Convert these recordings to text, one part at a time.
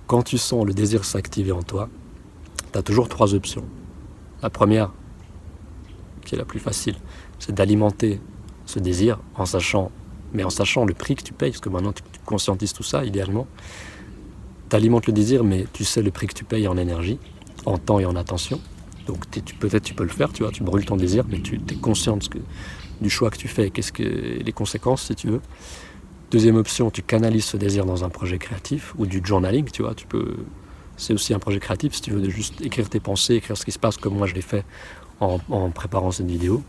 quand tu sens le désir s'activer en toi, tu as toujours 3 options. La première, qui est la plus facile, c'est d'alimenter ce désir en sachant le prix que tu payes, parce que maintenant tu conscientises tout ça, idéalement. Tu alimentes le désir, mais tu sais le prix que tu payes en énergie, en temps et en attention. Donc peut-être tu peux le faire, tu vois, tu brûles ton désir, mais tu es conscient du choix que tu fais, les conséquences, si tu veux. Deuxième option, tu canalises ce désir dans un projet créatif ou du journaling, tu vois, c'est aussi un projet créatif si tu veux de juste écrire tes pensées, écrire ce qui se passe comme moi je l'ai fait en préparant cette vidéo.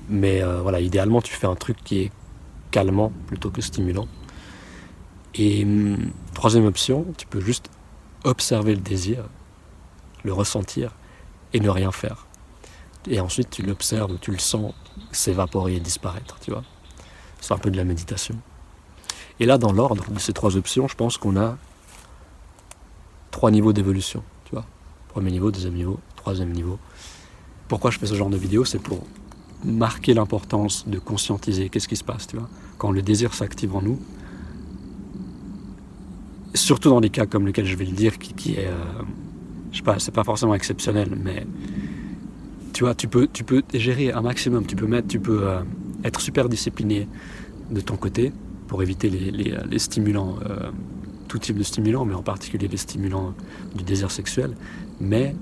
Mais voilà, idéalement tu fais un truc qui est calmant plutôt que stimulant. Et troisième option, tu peux juste observer le désir, le ressentir et ne rien faire. Et ensuite tu l'observes, tu le sens s'évaporer et disparaître, tu vois. C'est un peu de la méditation. Et là, dans l'ordre de ces 3 options, je pense qu'on a 3 niveaux d'évolution, tu vois. Premier niveau, deuxième niveau, troisième niveau. Pourquoi je fais ce genre de vidéo? C'est pour marquer l'importance de conscientiser qu'est-ce qui se passe, tu vois. Quand le désir s'active en nous, surtout dans des cas comme lequel je vais le dire, qui est, je sais pas, c'est pas forcément exceptionnel, mais tu vois, tu peux gérer un maximum, tu peux être super discipliné de ton côté pour éviter les stimulants, tout type de stimulants, mais en particulier les stimulants du désir sexuel. Mais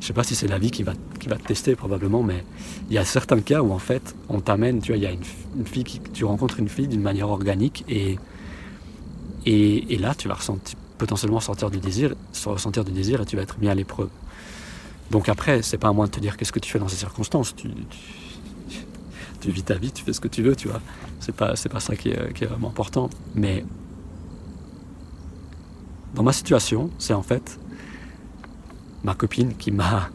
je sais pas si c'est la vie qui va te tester probablement, mais il y a certains cas où en fait on t'amène, tu vois, il y a une fille tu rencontres une fille d'une manière organique et là tu vas potentiellement ressentir du désir et tu vas être mis à l'épreuve. Donc après, c'est pas à moi de te dire qu'est-ce que tu fais dans ces circonstances. Tu vis ta vie, tu fais ce que tu veux, tu vois. C'est pas ça qui est vraiment important. Mais dans ma situation, c'est en fait ma copine qui m'a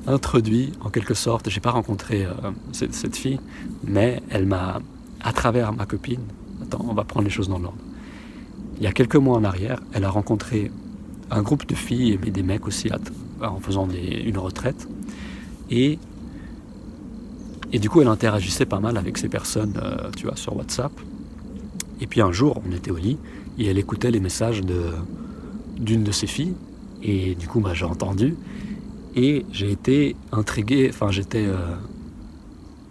introduit en quelque sorte. J'ai pas rencontré cette fille, mais elle m'a, à travers ma copine, attends, on va prendre les choses dans l'ordre. Il y a quelques mois en arrière, elle a rencontré un groupe de filles et des mecs aussi en faisant une retraite. Et du coup, elle interagissait pas mal avec ces personnes, tu vois, sur WhatsApp. Et puis un jour, on était au lit et elle écoutait les messages d'une de ces filles. Et du coup, j'ai entendu et j'ai été intrigué. Enfin,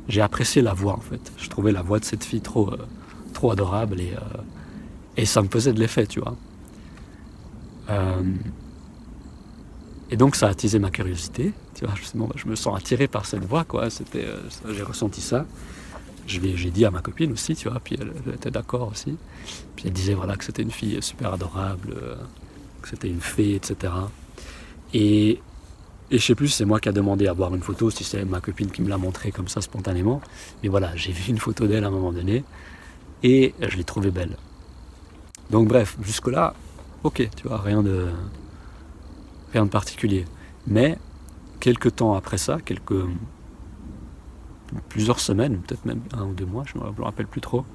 j'ai apprécié la voix en fait. Je trouvais la voix de cette fille trop adorable et ça me faisait de l'effet, tu vois. Et donc ça a attisé ma curiosité, tu vois, je me sens attiré par cette voix, quoi, j'ai ressenti ça. J'ai dit à ma copine aussi, tu vois, puis elle était d'accord aussi. Puis elle disait voilà que c'était une fille super adorable, que c'était une fée, etc. Et je sais plus si c'est moi qui a demandé à voir une photo, si c'est ma copine qui me l'a montré comme ça spontanément. Mais voilà, j'ai vu une photo d'elle à un moment donné et je l'ai trouvée belle. Donc bref, jusque-là, ok, tu vois, rien de particulier. Mais quelques temps après ça, plusieurs semaines, peut-être même 1 ou 2 mois, je me rappelle plus trop.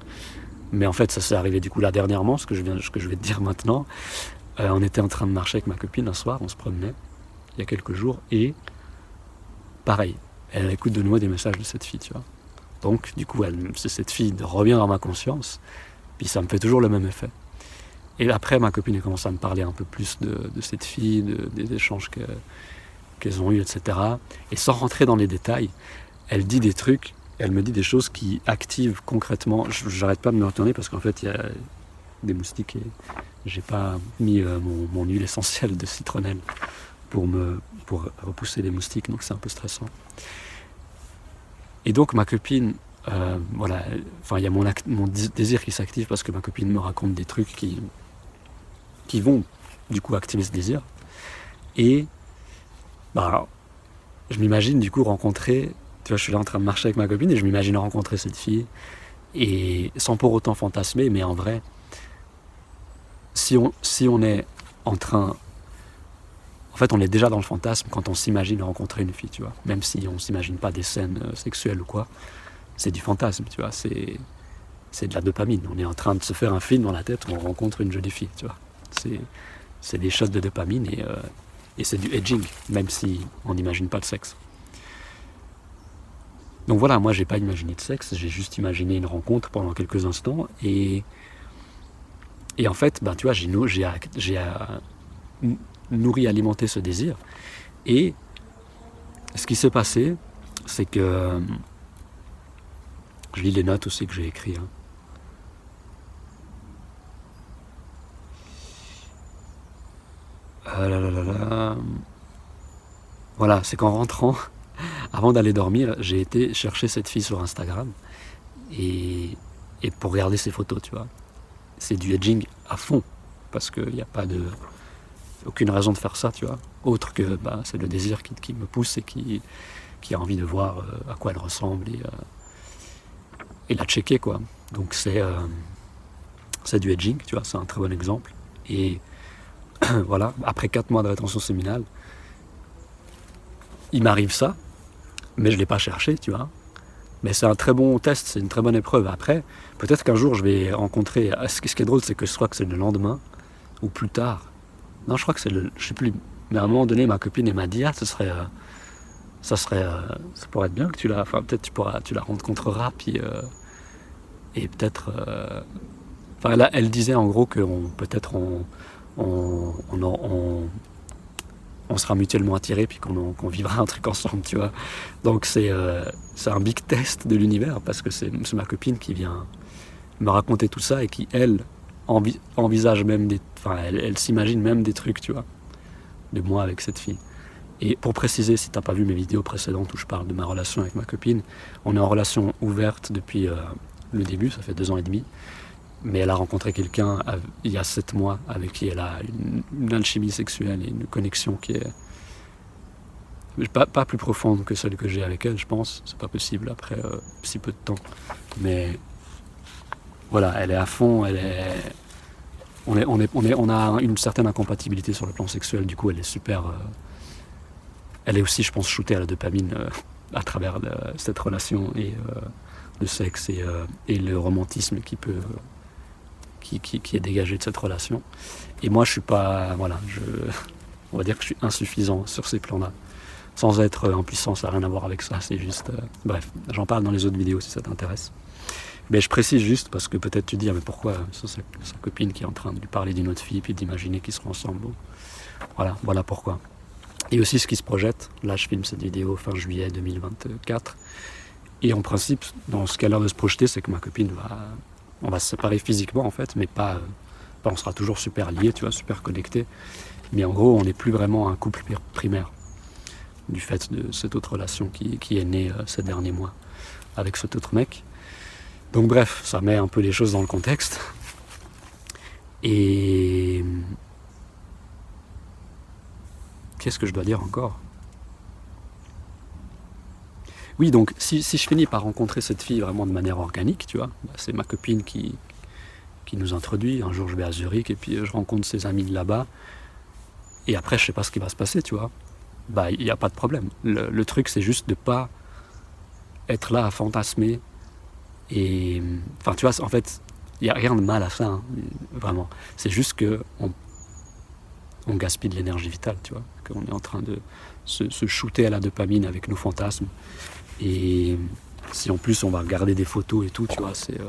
Mais en fait, ça s'est arrivé du coup là dernièrement, ce que je vais te dire maintenant. On était en train de marcher avec ma copine un soir, on se promenait, il y a quelques jours, et pareil, elle écoute de nouveau des messages de cette fille, tu vois. Donc, du coup, cette fille revient dans ma conscience, puis ça me fait toujours le même effet. Et après, ma copine a commencé à me parler un peu plus de cette fille, des échanges qu'elles ont eus, etc. Et sans rentrer dans les détails, elle dit des trucs, elle me dit des choses qui activent concrètement. J'arrête pas de me retourner parce qu'en fait, il y a des moustiques et j'ai pas mis mon huile essentielle de citronnelle pour repousser les moustiques, donc c'est un peu stressant. Et donc ma copine, voilà, enfin il y a mon désir qui s'active parce que ma copine me raconte des trucs qui vont du coup activer ce désir. Et je m'imagine du coup rencontrer, tu vois, je suis là en train de marcher avec ma copine et je m'imagine rencontrer cette fille et sans pour autant fantasmer, mais en vrai, si on est en train, en fait on est déjà dans le fantasme quand on s'imagine rencontrer une fille, tu vois, même si on s'imagine pas des scènes sexuelles ou quoi, c'est du fantasme, tu vois, c'est de la dopamine, on est en train de se faire un film dans la tête où on rencontre une jolie fille, tu vois, c'est des shots de dopamine et c'est du edging, même si on n'imagine pas le sexe. Donc voilà, moi j'ai pas imaginé de sexe, j'ai juste imaginé une rencontre pendant quelques instants et Et en fait, ben, tu vois, nourri, alimenté ce désir. Et ce qui s'est passé, c'est que je lis les notes aussi que j'ai écrites. Hein. Voilà, c'est qu'en rentrant, avant d'aller dormir, j'ai été chercher cette fille sur Instagram et pour regarder ses photos, tu vois. C'est du edging à fond, parce qu'il n'y a aucune raison de faire ça, tu vois. Autre que c'est le désir qui me pousse et qui a envie de voir à quoi elle ressemble et la checker, quoi. Donc c'est du edging, tu vois, c'est un très bon exemple. Et voilà, après 4 mois de rétention séminale, il m'arrive ça, mais je ne l'ai pas cherché, tu vois. Mais c'est un très bon test, c'est une très bonne épreuve. Après, peut-être qu'un jour je vais rencontrer... Ce qui est drôle, c'est que je crois que c'est le lendemain, ou plus tard. Non, je crois que c'est je sais plus. Mais à un moment donné, ma copine elle m'a dit, ça pourrait être bien que peut-être tu la rencontreras, puis... et peut-être... Enfin, là, elle disait en gros que peut-être on sera mutuellement attirés puis qu'on vivra un truc ensemble, tu vois. Donc c'est un big test de l'univers parce que c'est ma copine qui vient me raconter tout ça et qui, elle, envisage même elle s'imagine même des trucs, tu vois, de moi avec cette fille. Et pour préciser, si t'as pas vu mes vidéos précédentes où je parle de ma relation avec ma copine, on est en relation ouverte depuis le début, ça fait 2 ans et demi. Mais elle a rencontré quelqu'un il y a 7 mois avec qui elle a une alchimie sexuelle et une connexion qui est pas plus profonde que celle que j'ai avec elle, je pense. C'est pas possible après si peu de temps. Mais voilà, elle est à fond, on a une certaine incompatibilité sur le plan sexuel, du coup elle est super... elle est aussi, je pense, shootée à la dopamine à travers cette relation et le sexe et le romantisme qui est dégagé de cette relation. Et moi, je suis pas... Voilà, on va dire que je suis insuffisant sur ces plans-là. Sans être impuissant, ça n'a rien à voir avec ça, c'est juste... bref, j'en parle dans les autres vidéos si ça t'intéresse. Mais je précise juste parce que peut-être tu te dis, mais pourquoi sa copine qui est en train de lui parler d'une autre fille puis d'imaginer qu'ils seront ensemble. Bon. Voilà pourquoi. Et aussi ce qui se projette. Là, je filme cette vidéo fin juillet 2024. Et en principe, dans ce qu'elle a l'air de se projeter, c'est que ma copine on va se séparer physiquement en fait, mais pas on sera toujours super liés, tu vois, super connectés. Mais en gros, on n'est plus vraiment un couple primaire du fait de cette autre relation qui est née ces derniers mois avec cet autre mec. Donc bref, ça met un peu les choses dans le contexte. Et qu'est-ce que je dois dire encore ? Oui, donc si je finis par rencontrer cette fille vraiment de manière organique, tu vois, c'est ma copine qui nous introduit. Un jour, je vais à Zurich et puis je rencontre ses amis de là-bas. Et après, je sais pas ce qui va se passer, tu vois. Il n'y a pas de problème. Le truc, c'est juste de pas être là à fantasmer. Et enfin, tu vois, en fait, il n'y a rien de mal à ça, hein, vraiment. C'est juste que on gaspille de l'énergie vitale, tu vois. Qu'on est en train de se shooter à la dopamine avec nos fantasmes. Et si en plus on va regarder des photos et tout, tu vois, c'est...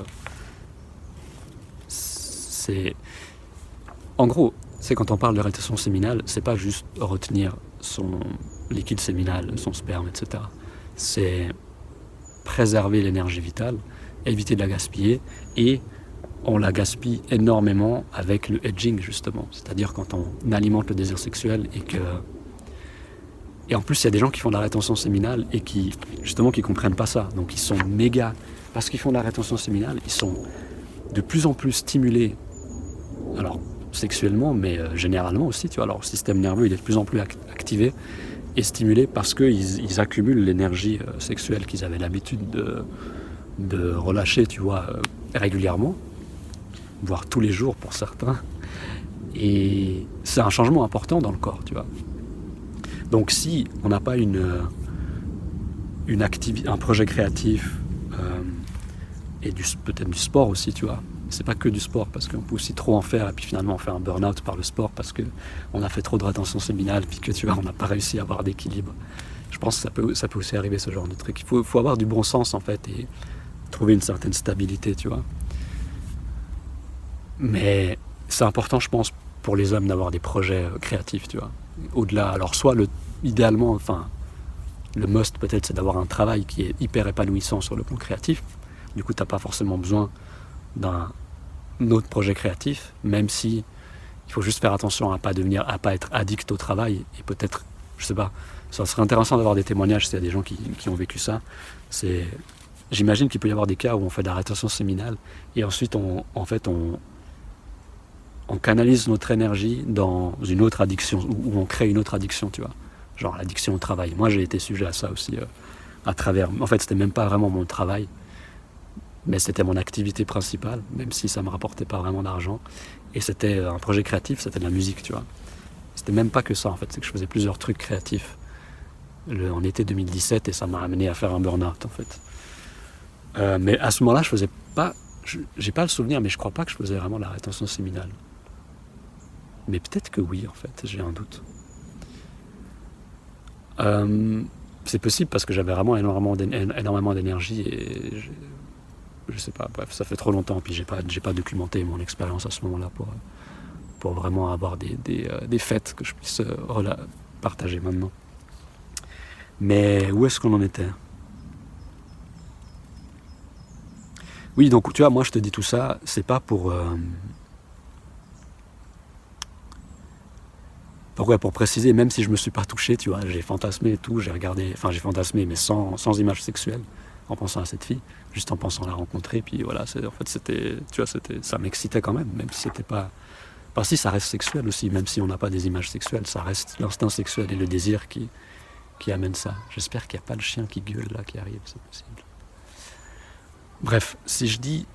En gros, c'est quand on parle de rétention séminale, c'est pas juste retenir son liquide séminal, son sperme, etc. C'est préserver l'énergie vitale, éviter de la gaspiller, et on la gaspille énormément avec le edging, justement. C'est-à-dire quand on alimente le désir sexuel et en plus, il y a des gens qui font de la rétention séminale et qui comprennent pas ça. Donc ils sont méga... Parce qu'ils font de la rétention séminale, ils sont de plus en plus stimulés, alors sexuellement, mais généralement aussi, tu vois. Leur système nerveux, il est de plus en plus activé et stimulé parce qu'ils accumulent l'énergie sexuelle qu'ils avaient l'habitude de relâcher, tu vois, régulièrement, voire tous les jours pour certains. Et c'est un changement important dans le corps, tu vois. Donc si on n'a pas un projet créatif et peut-être du sport aussi, tu vois, c'est pas que du sport parce qu'on peut aussi trop en faire et puis finalement on fait un burn-out par le sport parce qu'on a fait trop de rétention séminale puis que tu vois on n'a pas réussi à avoir d'équilibre. Je pense que ça peut aussi arriver ce genre de truc. Il faut avoir du bon sens en fait et trouver une certaine stabilité, tu vois. Mais c'est important, je pense, pour les hommes d'avoir des projets créatifs, tu vois. Au-delà, alors soit idéalement, enfin, le must peut-être, c'est d'avoir un travail qui est hyper épanouissant sur le plan créatif. Du coup, t'as pas forcément besoin d'un autre projet créatif, même si il faut juste faire attention à pas être addict au travail. Et peut-être, je sais pas, ça serait intéressant d'avoir des témoignages s'il y a des gens qui ont vécu ça. J'imagine qu'il peut y avoir des cas où on fait de la rétention séminale et ensuite on canalise notre énergie dans une autre addiction, où on crée une autre addiction, tu vois. Genre l'addiction au travail. Moi, j'ai été sujet à ça aussi, à travers... En fait, c'était même pas vraiment mon travail, mais c'était mon activité principale, même si ça me rapportait pas vraiment d'argent. Et c'était un projet créatif, c'était de la musique, tu vois. C'était même pas que ça, en fait, c'est que je faisais plusieurs trucs créatifs en été 2017 et ça m'a amené à faire un burn-out, en fait. Mais à ce moment-là, je faisais pas... J'ai pas le souvenir, mais je crois pas que je faisais vraiment de la rétention séminale. Mais peut-être que oui, en fait, j'ai un doute. C'est possible parce que j'avais vraiment énormément d'énergie et je sais pas, bref, ça fait trop longtemps, puis j'ai pas documenté mon expérience à ce moment-là pour vraiment avoir des faits que je puisse partager maintenant. Mais où est-ce qu'on en était ? Oui, donc tu vois, moi je te dis tout ça, c'est pas pour préciser, même si je me suis pas touché, tu vois, j'ai fantasmé et tout, j'ai fantasmé, mais sans image sexuelle, en pensant à cette fille, juste en pensant la rencontrer, puis voilà, ça m'excitait quand même si c'était pas... Enfin si, ça reste sexuel aussi, même si on n'a pas des images sexuelles, ça reste l'instinct sexuel et le désir qui amène ça. J'espère qu'il n'y a pas le chien qui gueule là, qui arrive, c'est possible. Bref, si je dis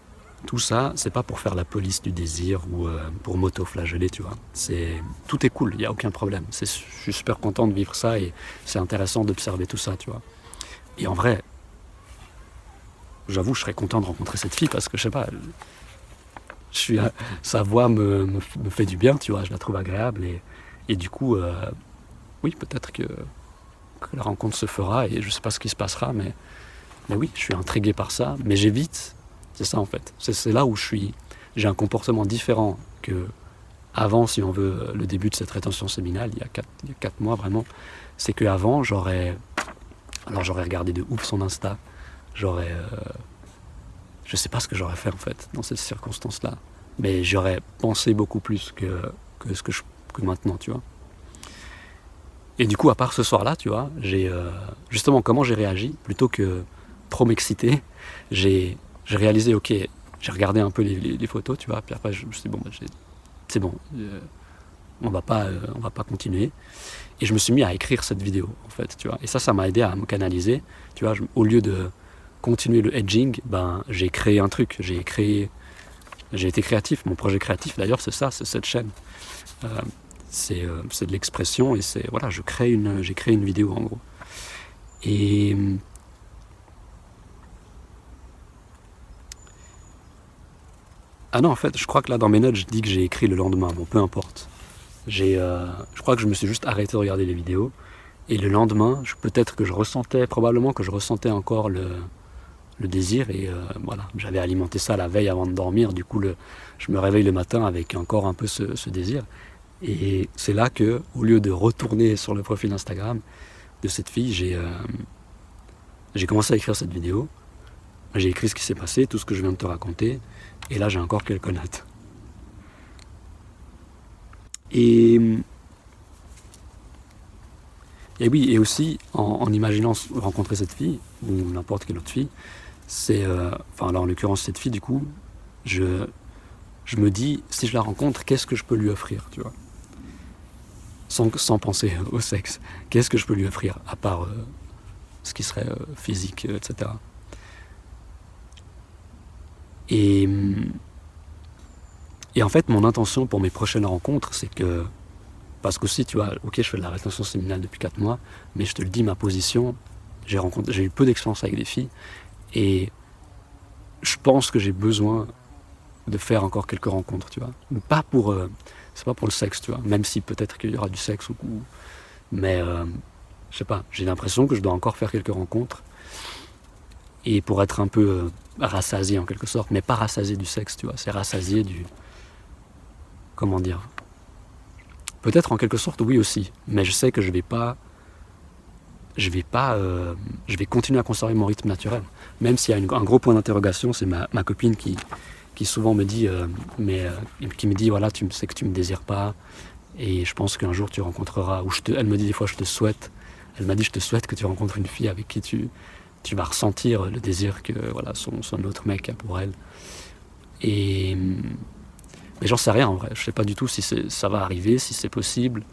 tout ça, c'est pas pour faire la police du désir ou pour m'auto-flageller, tu vois. Tout est cool, il n'y a aucun problème. Je suis super content de vivre ça et c'est intéressant d'observer tout ça, tu vois. Et en vrai, j'avoue, je serais content de rencontrer cette fille parce que, je sais pas, sa voix me fait du bien, tu vois, je la trouve agréable et du coup, oui, peut-être que la rencontre se fera et je sais pas ce qui se passera, mais oui, je suis intrigué par ça, mais j'évite. C'est ça en fait. C'est là où j'ai un comportement différent que avant, si on veut, le début de cette rétention séminale, il y a 4 mois vraiment. C'est qu'avant, j'aurais regardé de ouf son Insta. Je sais pas ce que j'aurais fait en fait dans cette circonstance-là, mais j'aurais pensé beaucoup plus que maintenant, tu vois. Et du coup, à part ce soir-là, tu vois, justement comment j'ai réagi, plutôt que trop m'exciter, j'ai réalisé, ok, j'ai regardé un peu les photos, tu vois, puis après je me suis dit, bon, c'est bon, on va pas continuer. Et je me suis mis à écrire cette vidéo, en fait, tu vois. Et ça m'a aidé à me canaliser, tu vois, au lieu de continuer le edging, j'ai créé un truc, j'ai été créatif, mon projet créatif d'ailleurs, c'est ça, c'est cette chaîne. C'est de l'expression et voilà, j'ai créé une vidéo en gros. Et ah non, en fait, je crois que là dans mes notes, je dis que j'ai écrit le lendemain. Bon, peu importe. Je crois que je me suis juste arrêté de regarder les vidéos. Et le lendemain, probablement que je ressentais encore le désir. Et voilà, j'avais alimenté ça la veille avant de dormir. Du coup, je me réveille le matin avec encore un peu ce désir. Et c'est là que, au lieu de retourner sur le profil Instagram de cette fille, j'ai commencé à écrire cette vidéo. J'ai écrit ce qui s'est passé, tout ce que je viens de te raconter. Et là, j'ai encore quelques notes. Et oui, et aussi, en imaginant rencontrer cette fille, ou n'importe quelle autre fille, là, en l'occurrence, cette fille, du coup, je me dis, si je la rencontre, qu'est-ce que je peux lui offrir, tu vois ? Sans penser au sexe. Qu'est-ce que je peux lui offrir, à part ce qui serait physique, etc. Et en fait, mon intention pour mes prochaines rencontres, c'est que... Parce qu'aussi, tu vois, ok, je fais de la rétention séminale depuis 4 mois, mais je te le dis, ma position, j'ai eu peu d'expérience avec des filles, et je pense que j'ai besoin de faire encore quelques rencontres, tu vois. C'est pas pour le sexe, tu vois, même si peut-être qu'il y aura du sexe, mais je sais pas, j'ai l'impression que je dois encore faire quelques rencontres, et pour être un peu rassasié en quelque sorte, mais pas rassasié du sexe, tu vois, c'est rassasié comment dire, peut-être en quelque sorte oui aussi, mais je sais que je vais continuer à conserver mon rythme naturel. Même s'il y a un gros point d'interrogation, c'est ma copine qui souvent me dit, qui me dit, voilà, tu sais que tu me désires pas, et je pense qu'un jour tu rencontreras, elle me dit des fois, elle m'a dit, je te souhaite que tu rencontres une fille avec qui tu vas ressentir le désir que voilà, son autre mec a pour elle. Mais j'en sais rien en vrai, je sais pas du tout si ça va arriver, si c'est possible,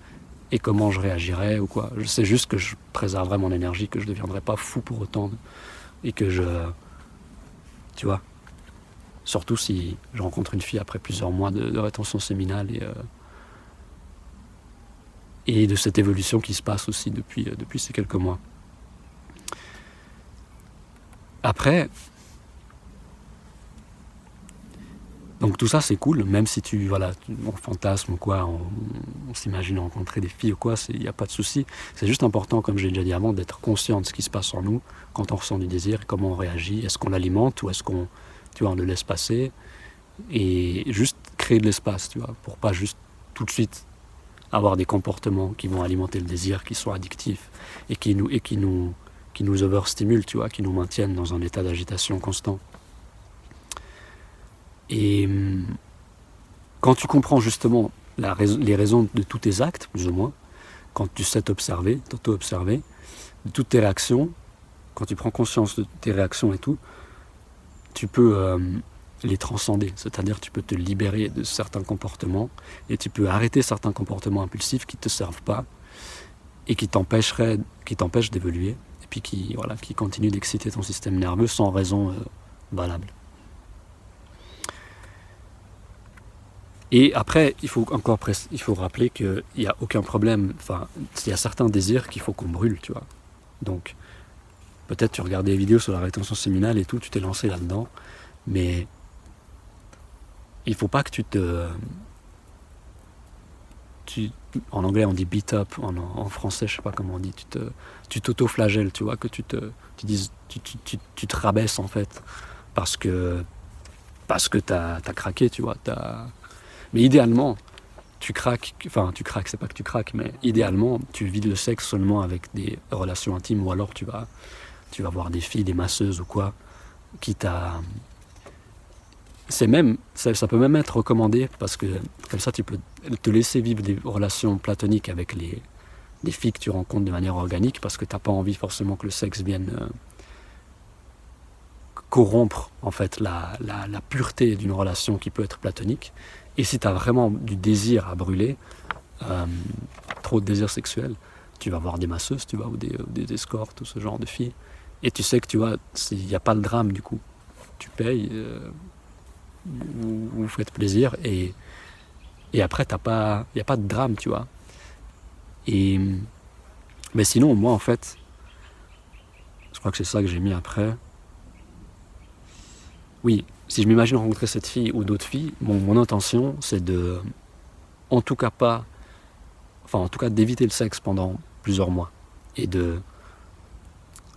et comment je réagirais ou quoi. Je sais juste que je préserverai mon énergie, que je ne deviendrai pas fou pour autant, et que tu vois, surtout si je rencontre une fille après plusieurs mois de rétention séminale et de cette évolution qui se passe aussi depuis ces quelques mois. Après, donc tout ça c'est cool, même si on fantasme ou quoi, on s'imagine rencontrer des filles ou quoi, il n'y a pas de souci. C'est juste important, comme j'ai déjà dit avant, d'être conscient de ce qui se passe en nous quand on ressent du désir, comment on réagit, est-ce qu'on l'alimente ou est-ce qu'on on le laisse passer, et juste créer de l'espace, tu vois, pour pas juste tout de suite avoir des comportements qui vont alimenter le désir, qui sont addictifs et qui nous overstimulent, tu vois, qui nous maintiennent dans un état d'agitation constant. Et quand tu comprends justement les raisons de tous tes actes, plus ou moins, quand tu sais t'auto-observer, de toutes tes réactions, quand tu prends conscience de tes réactions et tout, tu peux les transcender, c'est-à-dire tu peux te libérer de certains comportements et tu peux arrêter certains comportements impulsifs qui ne te servent pas et qui t'empêchent d'évoluer et puis qui continuent d'exciter ton système nerveux sans raison valable. Et après, il faut rappeler qu'il n'y a aucun problème, il y a certains désirs qu'il faut qu'on brûle, tu vois. Donc, peut-être tu regardes des vidéos sur la rétention séminale et tout, tu t'es lancé là-dedans, mais il faut pas que en anglais on dit beat up, en français je sais pas comment on dit, tu t'auto-flagelles, tu vois, que tu te rabaisses en fait, parce que t'as craqué, tu vois, mais idéalement, tu craques, c'est pas que tu craques, mais idéalement, tu vis le sexe seulement avec des relations intimes, ou alors tu vas voir des filles, des masseuses ou quoi, ça peut même être recommandé, parce que comme ça tu peux te laisser vivre des relations platoniques avec des filles que tu rencontres de manière organique, parce que t'as pas envie forcément que le sexe vienne corrompre en fait la pureté d'une relation qui peut être platonique. Et si tu as vraiment du désir à brûler, trop de désir sexuel, tu vas voir des masseuses, tu vois, ou des escortes, ou ce genre de filles, et tu sais que tu vois, il n'y a pas le drame du coup. Tu payes, vous faites plaisir, et après il n'y a pas de drame, tu vois. Mais sinon, moi en fait, je crois que c'est ça que j'ai mis après. Oui, si je m'imagine rencontrer cette fille ou d'autres filles, mon intention c'est en tout cas d'éviter le sexe pendant plusieurs mois, et de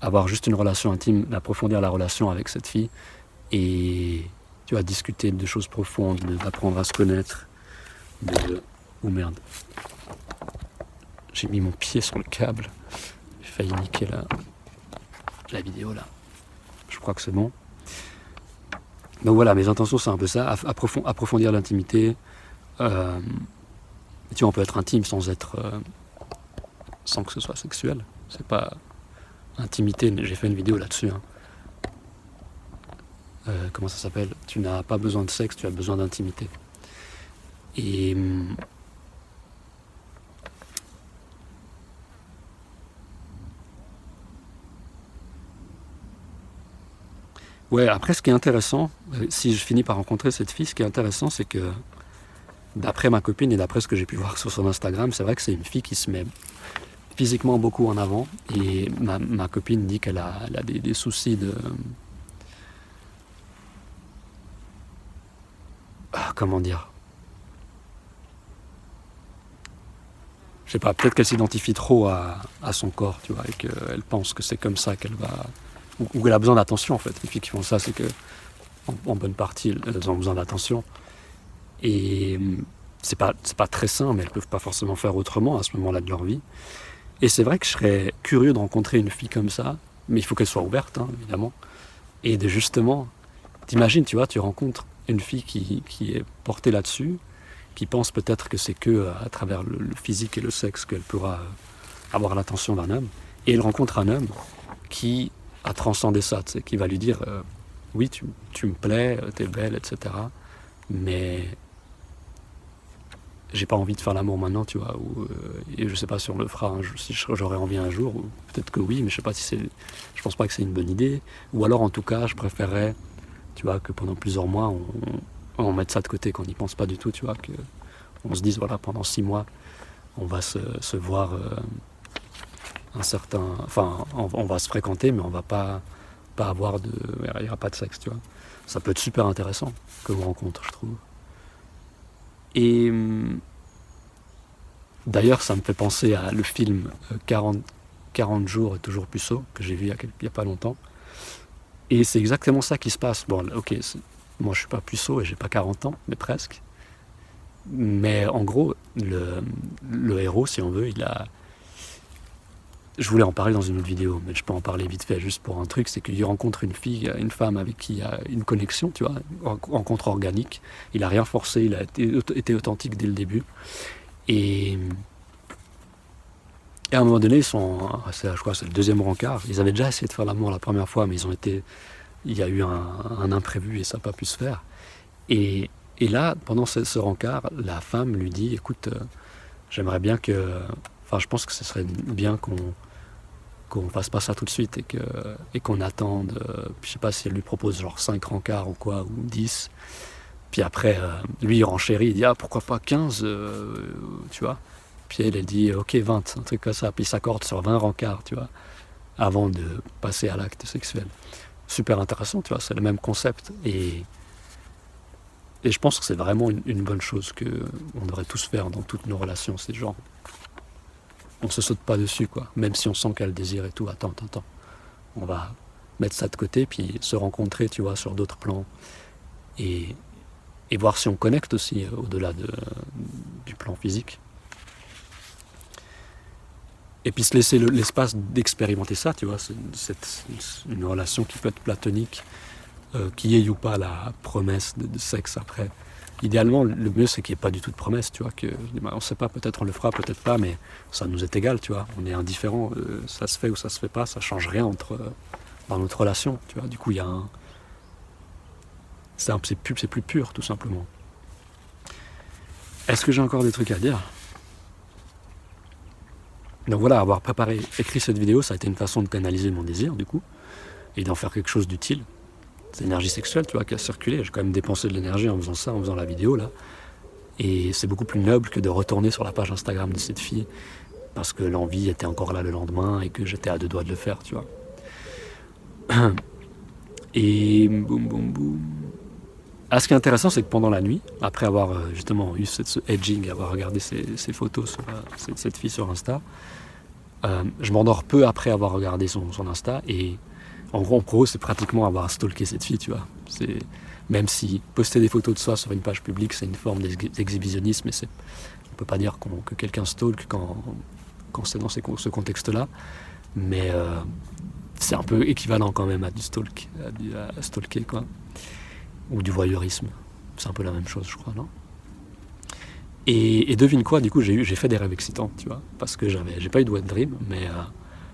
avoir juste une relation intime, d'approfondir la relation avec cette fille, et tu vas discuter de choses profondes, d'apprendre à se connaître, oh merde, j'ai mis mon pied sur le câble, j'ai failli niquer la vidéo là, je crois que c'est bon. Donc voilà, mes intentions c'est un peu ça, approfondir l'intimité. Tu vois, on peut être intime sans que ce soit sexuel. C'est pas intimité, j'ai fait une vidéo là-dessus. Comment ça s'appelle ? Tu n'as pas besoin de sexe, tu as besoin d'intimité. Et ouais, après ce qui est intéressant, si je finis par rencontrer cette fille, ce qui est intéressant c'est que d'après ma copine et d'après ce que j'ai pu voir sur son Instagram, c'est vrai que c'est une fille qui se met physiquement beaucoup en avant, et ma copine dit qu'elle a des soucis de... comment dire ? Je sais pas, peut-être qu'elle s'identifie trop à son corps, tu vois, et qu'elle pense que c'est comme ça qu'elle va... Ou qu'elle a besoin d'attention, en fait. Les filles qui font ça, c'est que, en bonne partie, elles ont besoin d'attention. Et c'est pas très sain, mais elles peuvent pas forcément faire autrement à ce moment-là de leur vie. Et c'est vrai que je serais curieux de rencontrer une fille comme ça, mais il faut qu'elle soit ouverte, hein, évidemment. Et de justement, t'imagines, tu vois, tu rencontres une fille qui est portée là-dessus, qui pense peut-être que c'est que à travers le physique et le sexe qu'elle pourra avoir l'attention d'un homme, et elle rencontre un homme qui a transcendé ça, tu sais, qui va lui dire oui, tu me plais, t'es belle, etc. Mais j'ai pas envie de faire l'amour maintenant, tu vois, et je sais pas si on le fera, si j'aurais envie un jour, ou peut-être que oui, mais je sais pas si c'est, je pense pas que c'est une bonne idée, ou alors en tout cas, je préférerais, tu vois, que pendant plusieurs mois, on mette ça de côté, qu'on n'y pense pas du tout, tu vois, que on se dise, voilà, pendant 6 mois, on va se voir enfin, on va se fréquenter, mais on va pas avoir il n'y aura pas de sexe, tu vois. Ça peut être super intéressant comme rencontre, je trouve. Et d'ailleurs, ça me fait penser à le film 40 jours et toujours puceau, que j'ai vu il y a pas longtemps. Et c'est exactement ça qui se passe. Bon, ok, moi je suis pas puceau et j'ai pas 40 ans, mais presque. Mais en gros, le héros, si on veut, je voulais en parler dans une autre vidéo, mais je peux en parler vite fait juste pour un truc, c'est qu'il rencontre une fille, une femme avec qui il y a une connexion, tu vois, rencontre organique. Il a rien forcé, il a été authentique dès le début. Et à un moment donné, je crois que c'est le deuxième rencard. Ils avaient déjà essayé de faire l'amour la première fois, mais il y a eu un imprévu et ça n'a pas pu se faire. Et là, pendant ce rencard, la femme lui dit, écoute, j'aimerais bien je pense que ce serait bien qu'on fasse pas ça tout de suite et qu'on attende, je sais pas si elle lui propose genre 5 rencarts ou quoi, ou 10. Puis après, lui il renchérit, il dit pourquoi pas 15, tu vois. Puis elle dit ok 20, un truc comme ça, puis il s'accorde sur 20 rencarts, tu vois, avant de passer à l'acte sexuel. Super intéressant, tu vois, c'est le même concept. Et je pense que c'est vraiment une bonne chose qu'on devrait tous faire dans toutes nos relations, c'est genre on se saute pas dessus, quoi. Même si on sent qu'elle désire et tout, attends. On va mettre ça de côté, puis se rencontrer, tu vois, sur d'autres plans. Et voir si on connecte aussi au-delà du plan physique. Et puis se laisser l'espace d'expérimenter ça, tu vois. C'est une relation qui peut être platonique, qu'il y ait ou pas la promesse de sexe après. Idéalement, le mieux, c'est qu'il n'y ait pas du tout de promesse, tu vois, on ne sait pas, peut-être on le fera, peut-être pas, mais ça nous est égal, tu vois, on est indifférent, ça se fait ou ça se fait pas, ça change rien dans notre relation, tu vois, du coup, il y a c'est plus pur, tout simplement. Est-ce que j'ai encore des trucs à dire ? Donc voilà, avoir écrit cette vidéo, ça a été une façon de canaliser mon désir, du coup, et d'en faire quelque chose d'utile. C'est l'énergie sexuelle, tu vois, qui a circulé. J'ai quand même dépensé de l'énergie en faisant ça, en faisant la vidéo, là. Et c'est beaucoup plus noble que de retourner sur la page Instagram de cette fille, parce que l'envie était encore là le lendemain et que j'étais à 2 doigts de le faire, tu vois. Et boum. Ce qui est intéressant, c'est que pendant la nuit, après avoir justement eu ce edging, avoir regardé ces photos sur cette fille sur Insta, je m'endors peu après avoir regardé son Insta, et en gros, c'est pratiquement avoir stalké cette fille, tu vois. Même si poster des photos de soi sur une page publique, c'est une forme d'exhibitionnisme, et on peut pas dire que quelqu'un stalk quand c'est dans ce contexte-là, mais c'est un peu équivalent quand même à du à stalker, quoi. Ou du voyeurisme. C'est un peu la même chose, je crois, non ? Et devine quoi, du coup, j'ai fait des rêves excitants, tu vois, parce que j'ai pas eu de wet dream, mais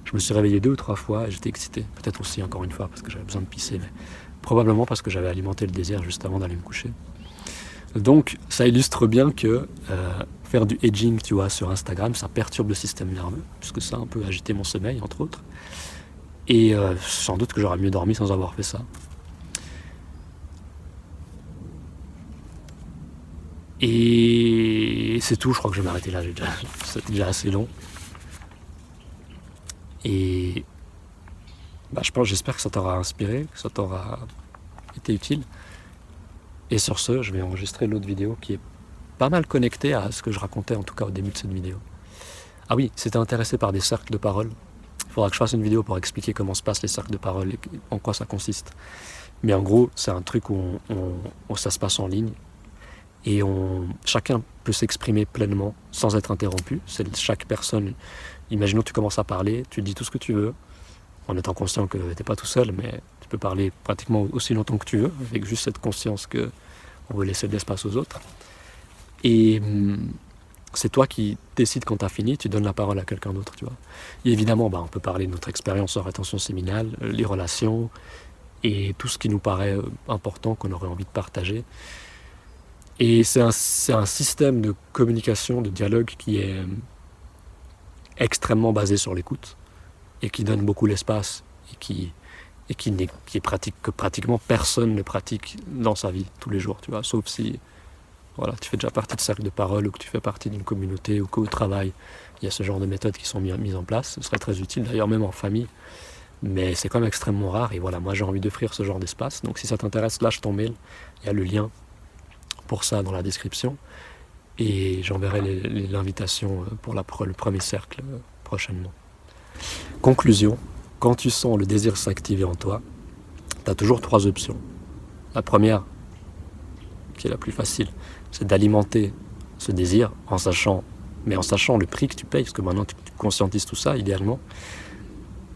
je me suis réveillé 2 ou 3 fois et j'étais excité. Peut-être aussi encore une fois parce que j'avais besoin de pisser, mais probablement parce que j'avais alimenté le désir juste avant d'aller me coucher. Donc, ça illustre bien que faire du edging, tu vois, sur Instagram, ça perturbe le système nerveux, puisque ça a un peu agité mon sommeil, entre autres. Et sans doute que j'aurais mieux dormi sans avoir fait ça. Et c'est tout, je crois que je vais m'arrêter là, c'est déjà assez long. Et j'espère que ça t'aura inspiré, que ça t'aura été utile. Et sur ce, je vais enregistrer l'autre vidéo qui est pas mal connectée à ce que je racontais en tout cas au début de cette vidéo. Ah oui, si t'es intéressé par des cercles de parole, il faudra que je fasse une vidéo pour expliquer comment se passent les cercles de parole et en quoi ça consiste. Mais en gros, c'est un truc où ça se passe en ligne. Et chacun peut s'exprimer pleinement sans être interrompu. Chaque personne, imaginons que tu commences à parler, tu dis tout ce que tu veux, en étant conscient que tu n'es pas tout seul, mais tu peux parler pratiquement aussi longtemps que tu veux, avec juste cette conscience qu'on veut laisser de l'espace aux autres. Et c'est toi qui décides quand tu as fini, tu donnes la parole à quelqu'un d'autre, tu vois. Et évidemment, on peut parler de notre expérience en rétention séminale, les relations, et tout ce qui nous paraît important, qu'on aurait envie de partager. Et c'est un système de communication, de dialogue qui est extrêmement basé sur l'écoute et qui donne beaucoup l'espace et qui est pratique que pratiquement personne ne pratique dans sa vie tous les jours, tu vois, sauf si tu fais déjà partie de cercle de parole ou que tu fais partie d'une communauté ou qu'au travail il y a ce genre de méthodes qui sont mises en place. Ce serait très utile d'ailleurs même en famille, mais c'est quand même extrêmement rare. Et voilà, moi j'ai envie d'offrir ce genre d'espace, donc si ça t'intéresse, lâche ton mail, il y a le lien pour ça dans la description et j'enverrai l'invitation pour le premier cercle prochainement. Conclusion, quand tu sens le désir s'activer en toi, tu as toujours 3 options. La première, qui est la plus facile, c'est d'alimenter ce désir en sachant le prix que tu payes, parce que maintenant tu conscientises tout ça idéalement.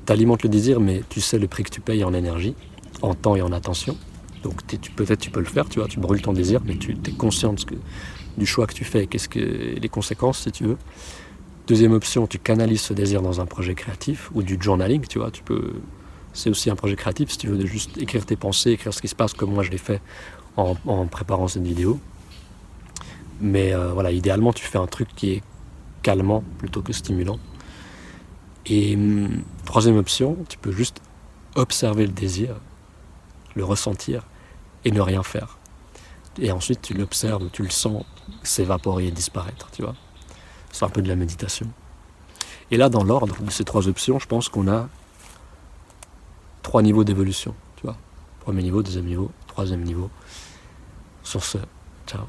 Tu alimentes le désir, mais tu sais le prix que tu payes en énergie, en temps et en attention. Donc peut-être tu peux le faire, tu vois, tu brûles ton désir, mais tu es conscient du choix que tu fais, les conséquences si tu veux. Deuxième option, tu canalises ce désir dans un projet créatif ou du journaling, tu vois, c'est aussi un projet créatif si tu veux de juste écrire tes pensées, écrire ce qui se passe comme moi je l'ai fait en préparant cette vidéo. Mais idéalement tu fais un truc qui est calmant plutôt que stimulant. Et troisième option, tu peux juste observer le désir, le ressentir et ne rien faire. Et ensuite tu l'observes, tu le sens s'évaporer et disparaître, tu vois. C'est un peu de la méditation. Et là, dans l'ordre de ces 3 options, je pense qu'on a 3 niveaux d'évolution, tu vois. Premier niveau, deuxième niveau, troisième niveau. Sur ce, ciao.